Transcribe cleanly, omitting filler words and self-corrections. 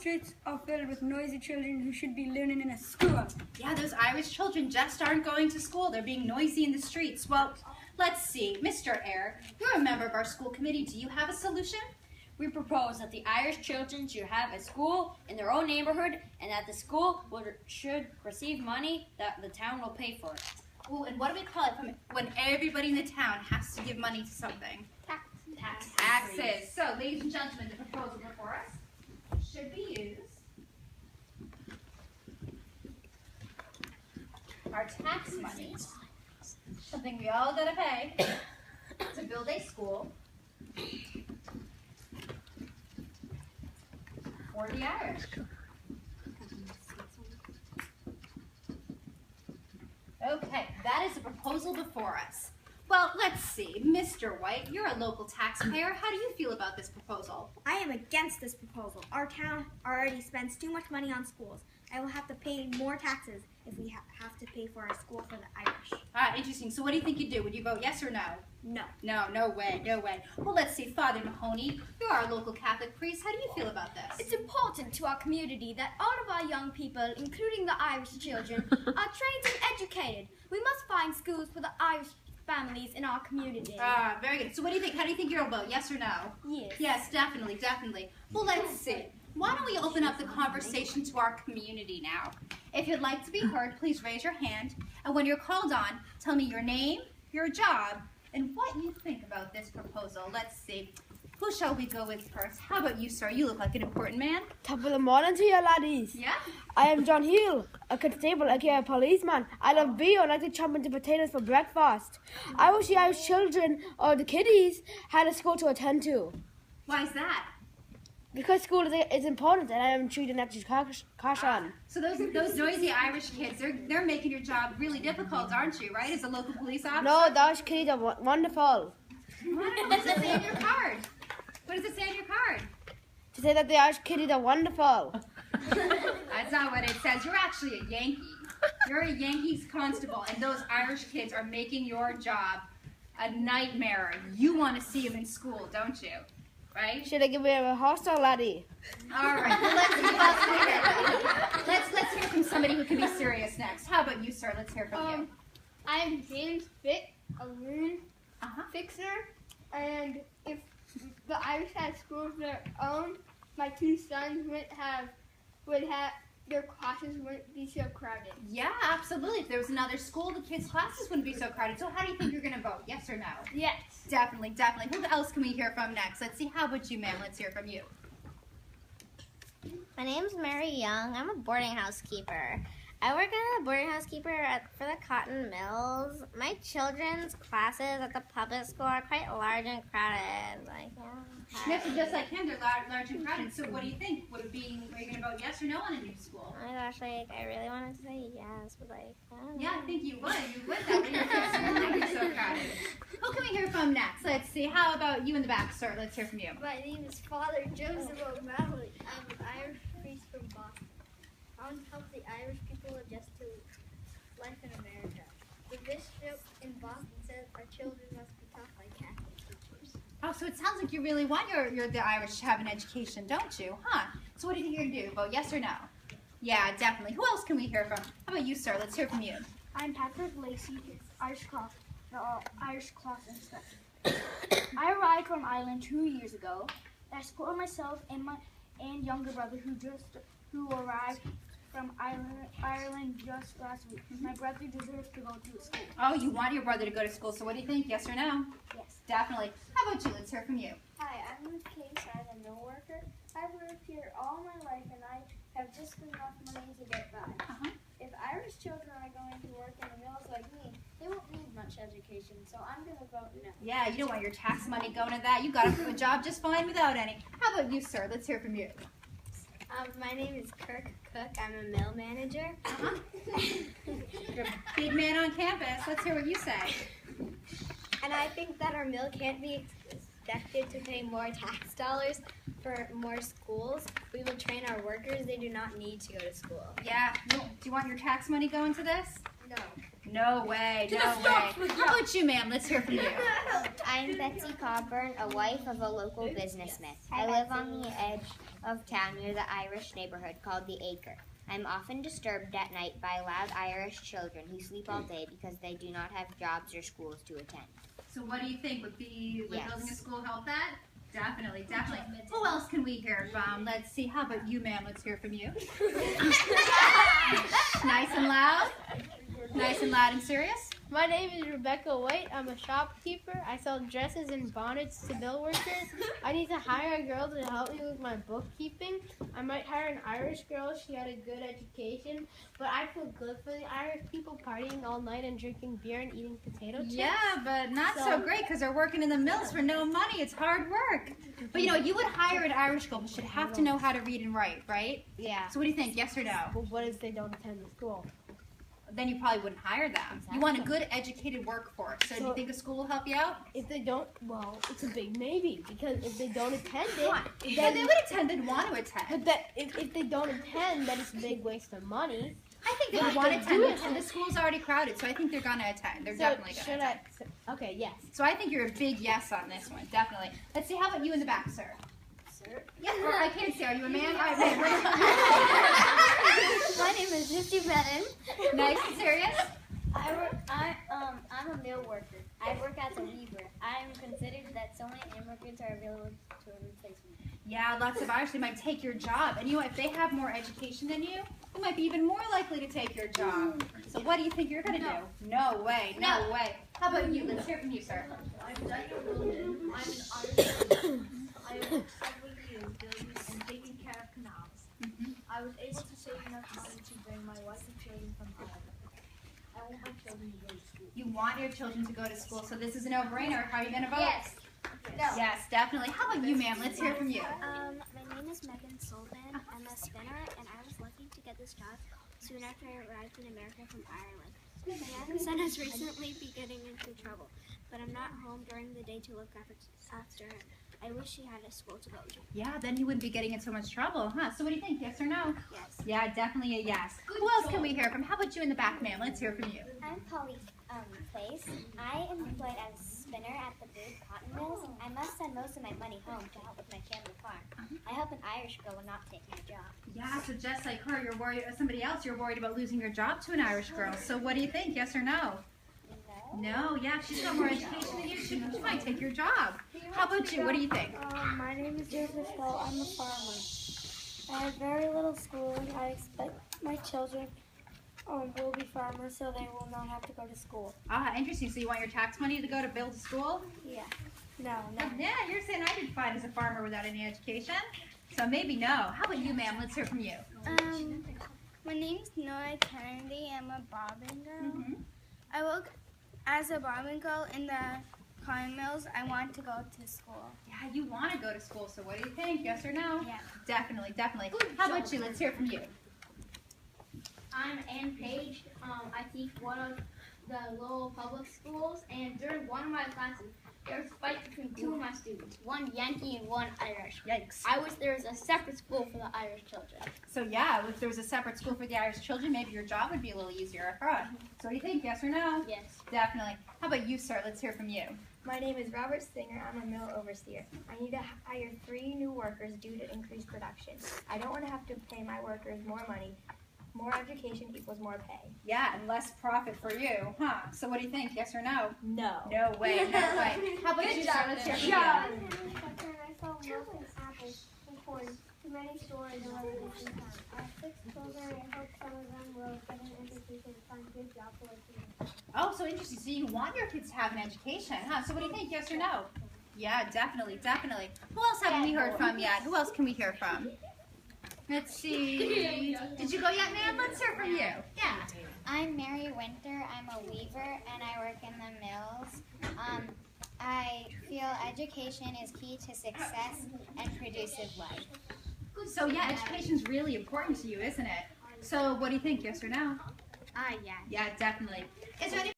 streets are filled with noisy children who should be learning in a school. Yeah, those Irish children just aren't going to school. They're being noisy in the streets. Well, let's see. Mr. Eyre, you're a member of our school committee. Do you have a solution? We propose that the Irish children should have a school in their own neighborhood and that the school should receive money that the town will pay for it. Oh, and what do we call it when everybody in the town has to give money to something? Taxes. So, ladies and gentlemen, the proposal before us should be used. Our tax money, something we all gotta pay, to build a school for the Irish. Okay, that is the proposal before us. Well, let's see. Mr. White, you're a local taxpayer. How do you feel about this proposal? I am against this proposal. Our town already spends too much money on schools. I will have to pay more taxes if we have to pay for our school for the Irish. Ah, interesting. So what do you think you'd do? Would you vote yes or no? No. No way. Well, let's see. Father Mahoney, you're our local Catholic priest. How do you feel about this? It's important to our community that all of our young people, including the Irish children, are trained and educated. We must find schools for the Irish families in our community. Ah, very good. So what do you think? How do you think you'll vote? Yes or no? Yes. Yes, definitely. Well, let's see. Why don't we open up the conversation to our community now? If you'd like to be heard, please raise your hand. And when you're called on, tell me your name, your job, and what you think about this proposal. Let's see. Who shall we go with first? How about you, sir? You look like an important man. Top of the morning to you, laddies. Yeah? I am John Hill, a constable, aka a policeman. I love beer and like to chop into potatoes for breakfast. I wish the Irish children, or the kiddies, had a school to attend to. Why is that? Because school is important and I am treating that caution. So those noisy Irish kids, they're making your job really difficult, aren't you, right, as a local police officer? No, the Irish kiddies are wonderful. What does it say on your card? What does it say on your card? To say that the Irish kiddies are wonderful. That's not what it says. You're actually a Yankee. You're a Yankees constable, and those Irish kids are making your job a nightmare. You want to see them in school, don't you? Right? Should I give me a hostel, laddie? All right. Well, let's see what else we hear. Let's hear from somebody who can be serious next. How about you, sir? Let's hear from you. I'm James Fick, a loon fixer, and if the Irish had schools of their own, my two sons would have their classes wouldn't be so crowded. Yeah, absolutely. If there was another school, the kids' classes wouldn't be so crowded. So how do you think you're going to vote? Yes or no? Yes. Definitely. Who else can we hear from next? Let's see. How about you, ma'am? Let's hear from you. My name's Mary Young. I'm a boarding house keeper. I work as a boarding house keeper for the Cotton Mills. My children's classes at the public school are quite large and crowded. Yes, just like him, they're large and crowded. So what do you think? Are you going to vote yes or no on a new school? Oh my gosh, I really wanted to say yes, but I don't know. Yeah, I think you would. You would that way. Your school might be so crowded. Who can we hear from next? Let's see. How about you in the back, sir? Let's hear from you. My name is Father Joseph O'Malley. I'm an Irish priest from Boston. I want to help the Irish people adjust to life in America. The bishop in Boston says our children must be taught by Catholic teachers. Oh, so it sounds like you really want the Irish to have an education, don't you? Huh? So what do you think you're going to do? Vote yes or no? Yeah, definitely. Who else can we hear from? How about you, sir? Let's hear from you. I'm Patrick Lacey, Irish Cross Inspector. I arrived from Ireland 2 years ago. I supported myself and younger brother who arrived from Ireland just last week. My brother deserves to go to school. Oh, you want your brother to go to school, so what do you think? Yes or no? Yes. Definitely. How about you? Let's hear from you. Hi, I'm Ruth Case. I'm a mill worker. I've lived here all my life and I have just enough money to get by. If Irish children are going to work in the mills like me, they won't need much education, so I'm going to vote no. Yeah, you don't want your tax money going to that. You got a job just fine without any. How about you, sir? Let's hear from you. My name is Kirk Cook. I'm a mill manager. You're a big man on campus. Let's hear what you say. And I think that our mill can't be expected to pay more tax dollars for more schools. We will train our workers. They do not need to go to school. Yeah. Do you want your tax money going to this? No way, no way. How about you, ma'am? Let's hear from you. I'm Betsy Coburn, a wife of a local businessman. I live on the edge of town near the Irish neighborhood called the Acre. I'm often disturbed at night by loud Irish children who sleep all day because they do not have jobs or schools to attend. So what do you think? Would building a Yes. school help that? Definitely, definitely. Who else can we hear from? Let's see. How about you, ma'am? Let's hear from you. Nice and loud. Nice and loud and serious. My name is Rebecca White. I'm a shopkeeper. I sell dresses and bonnets to mill workers. I need to hire a girl to help me with my bookkeeping. I might hire an Irish girl. She had a good education. But I feel good for the Irish people partying all night and drinking beer and eating potato chips. Yeah, but not so great because they're working in the mills for no money. It's hard work. But you know, you would hire an Irish girl, but she'd have to know how to read and write, right? Yeah. So what do you think? Yes or no? But what if they don't attend the school? Then you probably wouldn't hire them. You want a good educated workforce. So do you think the school will help you out? If they don't, well, it's a big maybe. Because if they don't attend it, Yeah, they would attend. They'd want to attend. but that if they don't attend, then it's a big waste of money. I think they would want to attend. And the school's already crowded, so I think they're going to attend. They're definitely going to attend. Okay, yes. So I think you're a big yes on this one, definitely. Let's see, how about you in the back, sir? Sir? Yeah, or I can't see. Are you a man? All right, man. My name is Misty Brennan. Nice and serious. I'm a mill worker. I work as a weaver. I am considered that so many immigrants are available to replace me. Yeah, lots of Irish, they might take your job. And you know, if they have more education than you, they might be even more likely to take your job. So what do you think you're going to do? No way, no way. How about you? Let's hear from you, sir. I'm Daniel Wilden. I'm an Irish. I have worked several years building and taking care of canals. I was able to save enough money to bring my wife and children from Ireland. I want my children to go to school. You want your children to go to school, so this is a no-brainer. How are you going to vote? Yes. No. Yes, definitely. How about you, ma'am? Let's hear from you. My name is Megan Sullivan. I'm a spinner, and I was lucky to get this job soon after I arrived in America from Ireland. My young son has recently been getting into trouble, but I'm not home during the day to look after him. I wish he had a school to go to. Yeah, then he wouldn't be getting in so much trouble, huh? So what do you think, yes or no? Yes. Yeah, definitely a yes. Who else can we hear from? How about you in the back, ma'am? Let's hear from you. I'm Polly Place. I am employed as a spinner at the big cotton mills. I must send most of my money home to help with my family farm. I hope an Irish girl will not take my job. Yeah, so just like her, you're worried, somebody else, you're worried about losing your job to an Irish girl. So what do you think, yes or no? No, yeah, she's got more education than you. She might take your job. How about you? What do you think? My name is Joseph Bell. I'm a farmer. I have very little schooling. I expect my children will be farmers, so they will not have to go to school. Ah, interesting. So you want your tax money to go to build a school? Yeah. No. Yeah, you're saying I did fine as a farmer without any education. So maybe no. How about you, ma'am? Let's hear from you. My name is Noah Kennedy. I'm a bobbin girl. I work as a bobbin girl in the cotton mills. I want to go to school. Yeah, you want to go to school. So what do you think? Yes or no? Yeah. Definitely, definitely. How about you? Let's hear from you. I'm Ann Page. I teach one of the Lowell public schools, and during one of my classes, there was a fight between two of my students, one Yankee and one Irish. Yikes. I wish there was a separate school for the Irish children. So yeah, if there was a separate school for the Irish children, maybe your job would be a little easier. Huh? So what do you think? Yes or no? Yes. Definitely. How about you, sir? Let's hear from you. My name is Robert Singer. I'm a mill overseer. I need to hire 3 new workers due to increased production. I don't want to have to pay my workers more money. More education equals more pay. Yeah, and less profit for you, huh? So what do you think? Yes or no? No. No way, no way. How about you, sir? Let's hear from you. I sell milk and apples and corn to many stores around the different towns. I have 6 children and I hope some of them will get an education and find good jobs like me. Oh, so interesting. So you want your kids to have an education, huh? So what do you think? Yes or no? Yeah, definitely, definitely. Who else haven't we heard from yet? Who else can we hear from? Let's see. Did you go yet, ma'am? Let's hear from you. Yeah. I'm Mary Winter. I'm a weaver and I work in the mills. I feel education is key to success and producive life. So yeah, education's really important to you, isn't it? So what do you think? Yes or no? Yeah. Yeah, definitely. Is there any